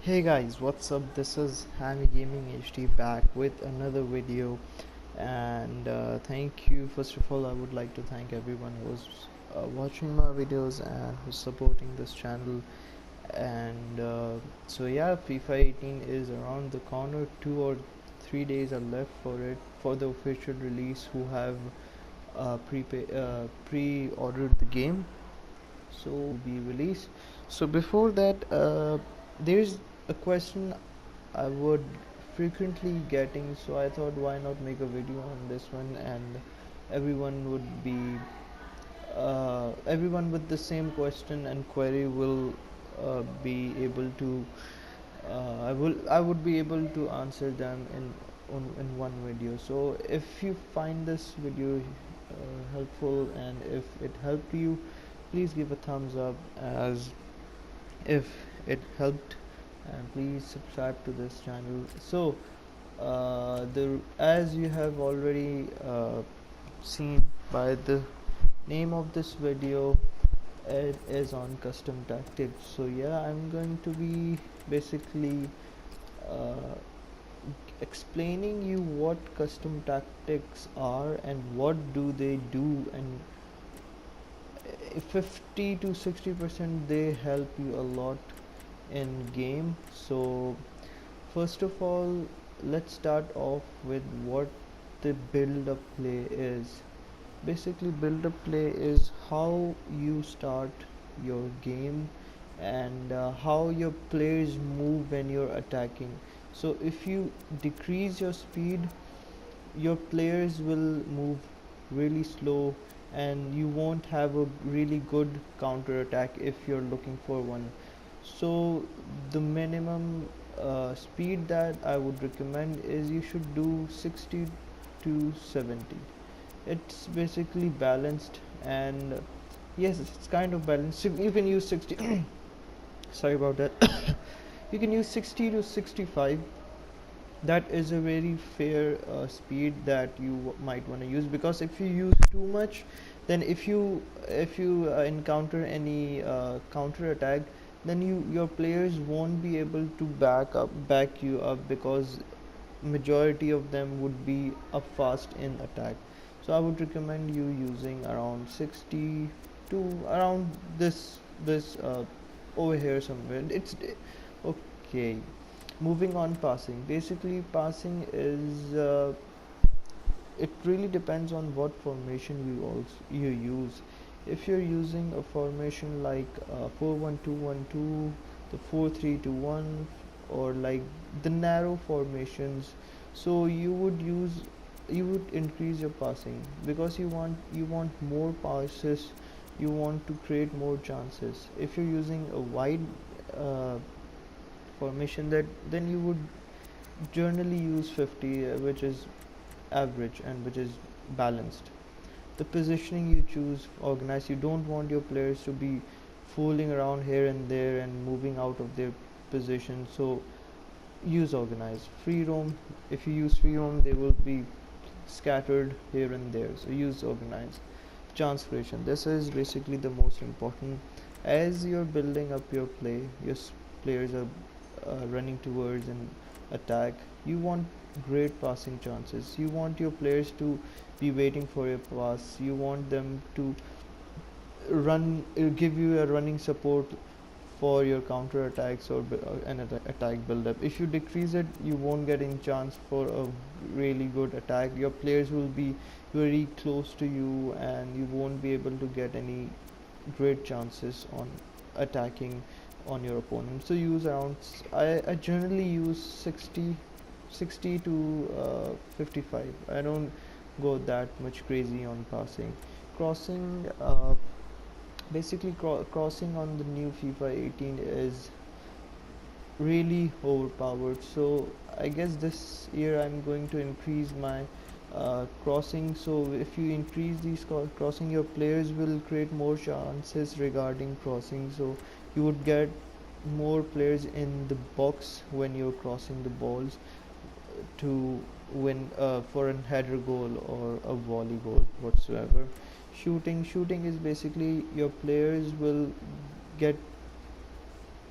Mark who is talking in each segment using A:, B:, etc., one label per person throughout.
A: Hey guys, what's up? This is Hammy Gaming HD back with another video, and thank you. First of all, I would like to thank everyone who's watching my videos and who's supporting this channel. And so yeah, FIFA 18 is around the corner. 2 or 3 days are left for it for the official release. Who have pre-ordered the game, so be released. So before that, there's a question I would frequently getting, so I thought why not make a video on this one, and everyone would be everyone with the same question and query will be able to I would be able to answer them in one video. So if you find this video helpful, and if it helped you, please give a thumbs up as if it helped, and please subscribe to this channel. So the as you have already seen by the name of this video, it is on custom tactics. So yeah, I'm going to be basically uh, explaining you what custom tactics are and what do they do, and 50 to 60% they help you a lot in game. So first of all, let's start off with what the build up play is. Basically, build up play is how you start your game, and how your players move when you're attacking. So if you decrease your speed, your players will move really slow, and you won't have a really good counter attack if you're looking for one. So the minimum speed that I would recommend is you should do 60 to 70. It's basically balanced, and yes, it's kind of balanced. You can use 60 sorry about that. You can use 60 to 65. That is a very fair speed that you might want to use, because if you use too much, then if you encounter any counter attack, then your players won't be able to back you up, because majority of them would be up fast in attack. So I would recommend you using around 60 to around this over here somewhere. It's okay. Moving on, passing. Basically, passing is it really depends on what formation you use. If you're using a formation like 4-1-2-1-2, the 4-3-2-1, or like the narrow formations, so you would increase your passing, because you want more passes, you want to create more chances. If you're using a wide uh, formation, that then you would generally use 50, which is average and which is balanced. The positioning you choose organized. You don't want your players to be fooling around here and there and moving out of their position, so use organized. Free roam, if you use free roam, they will be scattered here and there, so use organized. Chance creation, this is basically the most important. As you're building up your play, your players are running towards an attack, you want great passing chances. You want your players to be waiting for your pass. You want them to give you a running support for your counter attacks, or an attack build up. If you decrease it, you won't get any chance for a really good attack. Your players will be very close to you, and you won't be able to get any great chances on attacking on your opponent. So use around I generally use 60 to 55. I don't go that much crazy on passing. Crossing, basically crossing on the new FIFA 18 is really overpowered. So I guess this year I'm going to increase my crossing. So if you increase these crossing, your players will create more chances regarding crossing, so you would get more players in the box when you're crossing the balls to win for a header goal or a volley goal whatsoever. Shooting is basically your players will get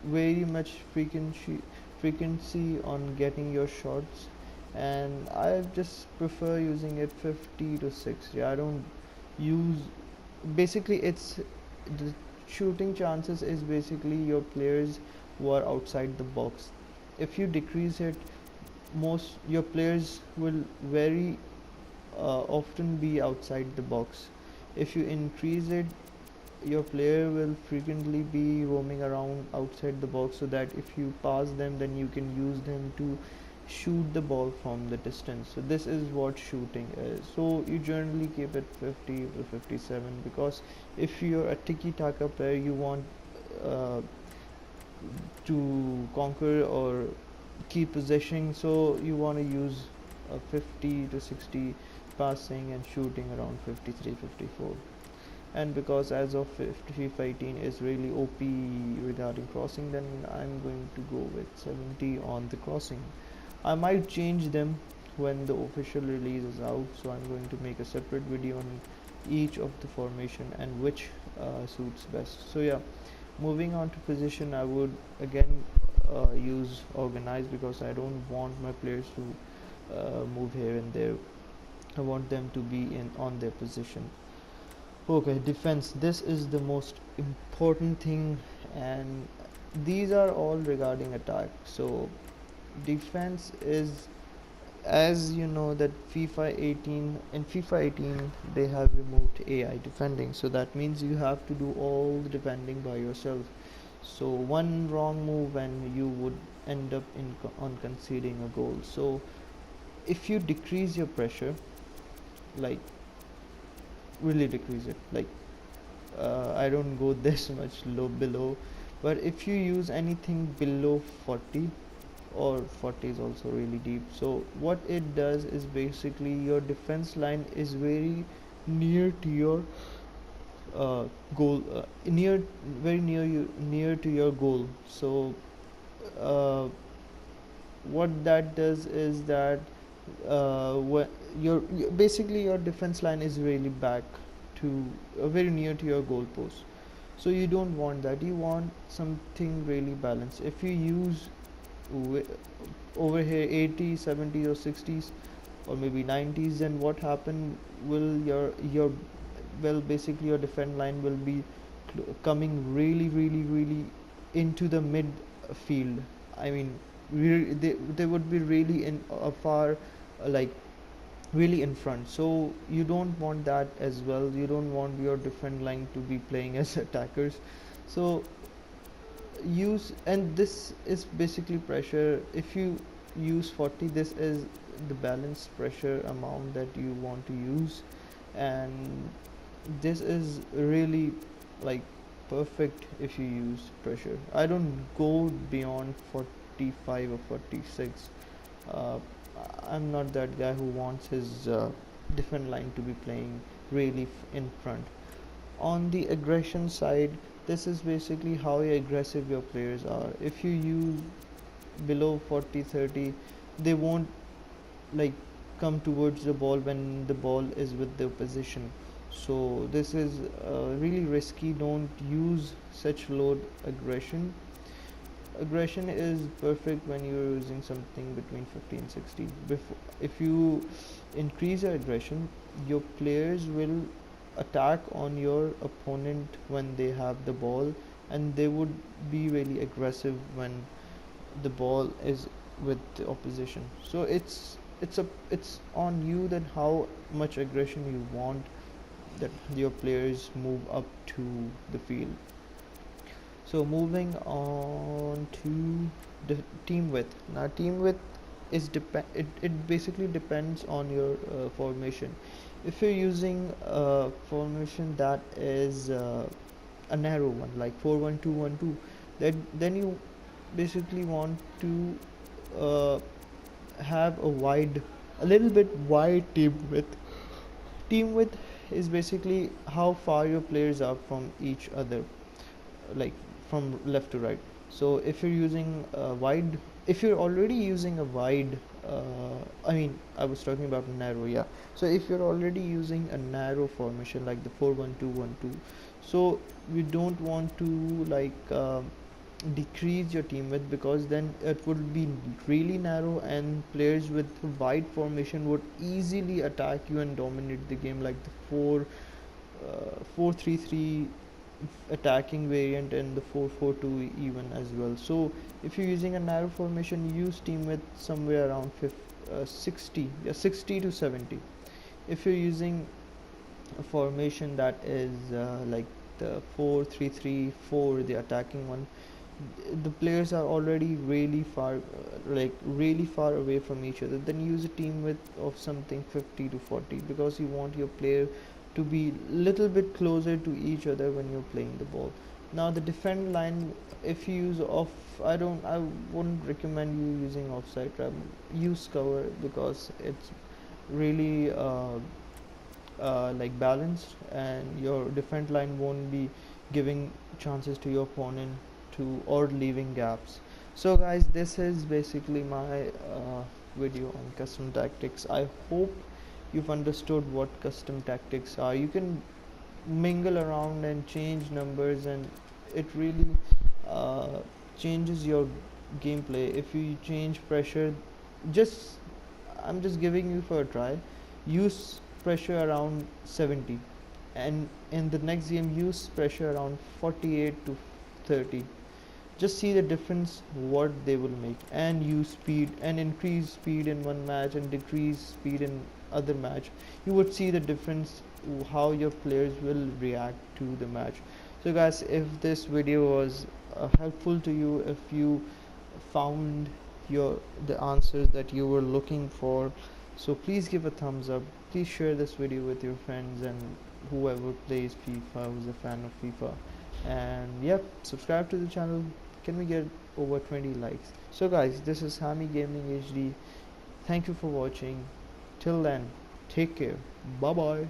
A: very much frequency on getting your shots, and I just prefer using it 50 to 60. I don't use, basically it's the shooting chances is basically your players who are outside the box. If you decrease it, most your players will very often be outside the box. If you increase it, your player will frequently be roaming around outside the box, so that if you pass them, then you can use them to shoot the ball from the distance. So this is what shooting is. So you generally keep it 50 to 57, because if you're a tiki taka player, you want uh, to conquer or keep possession, so you want to use 50 to 60 passing and shooting around 53 54. And because as of FIFA 18 is really OP regarding crossing, then I'm going to go with 70 on the crossing. I might change them when the official release is out, so I'm going to make a separate video on each of the formation and which suits best. So yeah, moving on to position, I would again use organize, because I don't want my players to move here and there. I want them to be in on their position. Okay, defense. This is the most important thing, and these are all regarding attack. So defense is, as you know, that FIFA 18, in FIFA 18 they have removed AI defending, so that means you have to do all the defending by yourself. So one wrong move and you would end up on conceding a goal. So if you decrease your pressure, like really decrease it, like I don't go this much low below, but if you use anything below 40, or 40 is also really deep, so what it does is basically your defense line is very near to your goal, near very near you, near to your goal. So uh, what that does is that basically your defense line is really back to very near to your goal post. So you don't want that, you want something really balanced. If you use over here 80s, 70s or 60s or maybe 90s, then what happen will your well, basically your defense line will be coming really into the midfield. I mean, they would be really in a far, like really in front. So you don't want that as well. You don't want your defense line to be playing as attackers. So use, and this is basically pressure. If you use 40, this is the balanced pressure amount that you want to use, and this is really like perfect if you use pressure. I don't go beyond 45 or 46. uh, I'm not that guy who wants his different line to be playing really in front. On the aggression side, this is basically how aggressive your players are. If you use below 40 30, they won't like come towards the ball when the ball is with the opposition. So this is really risky. Don't use such low aggression. Aggression is perfect when you're using something between 50 and 60. If you increase your aggression, your players will attack on your opponent when they have the ball, and they would be really aggressive when the ball is with the opposition. So it's on you that how much aggression you want that your players move up to the field. So moving on to the team width. Now team width is it basically depends on your formation. If you're using a formation that is a narrow one, like 4-1-2-1-2, then you basically want to uh, have a little bit wide team width. Team width is basically how far your players are from each other, like from left to right. So if you're using a wide, if you're already using a wide, I mean, I was talking about narrow, yeah. So if you're already using a narrow formation like the 4-1-2-1-2, so we don't want to like decrease your team width, because then it would be really narrow and players with wide formation would easily attack you and dominate the game, like the 4-3-3 attacking variant and the 4-4-2 even as well. So if you're using a narrow formation, use team width somewhere around 60 to 70. If you're using a formation that is like the 4-3-3-4, the attacking one, the players are already really far, like really far away from each other, then use a team with of something 50 to 40, because you want your player to be little bit closer to each other when you're playing the ball. Now the defend line, if you use off, I wouldn't recommend you using offside trap. Use cover, because it's really like balanced, and your defense line won't be giving chances to your opponent to, or leaving gaps. So guys, this is basically my video on custom tactics. I hope you've understood what custom tactics are. You can mingle around and change numbers, and it really uh, changes your gameplay. If you change pressure, just I'm just giving you for a try, use pressure around 70, and in the next game use pressure around 48 to 30. Just see the difference what they will make, and use speed and increase speed in one match and decrease speed in other match. You would see the difference how your players will react to the match. So guys, if this video was helpful to you, if you found the answers that you were looking for, so please give a thumbs up. Please share this video with your friends and whoever plays FIFA, who's a fan of FIFA. And yep, subscribe to the channel. Can we get over 20 likes? So guys, this is Hami Gaming HD. Thank you for watching. Till then, take care. Bye bye.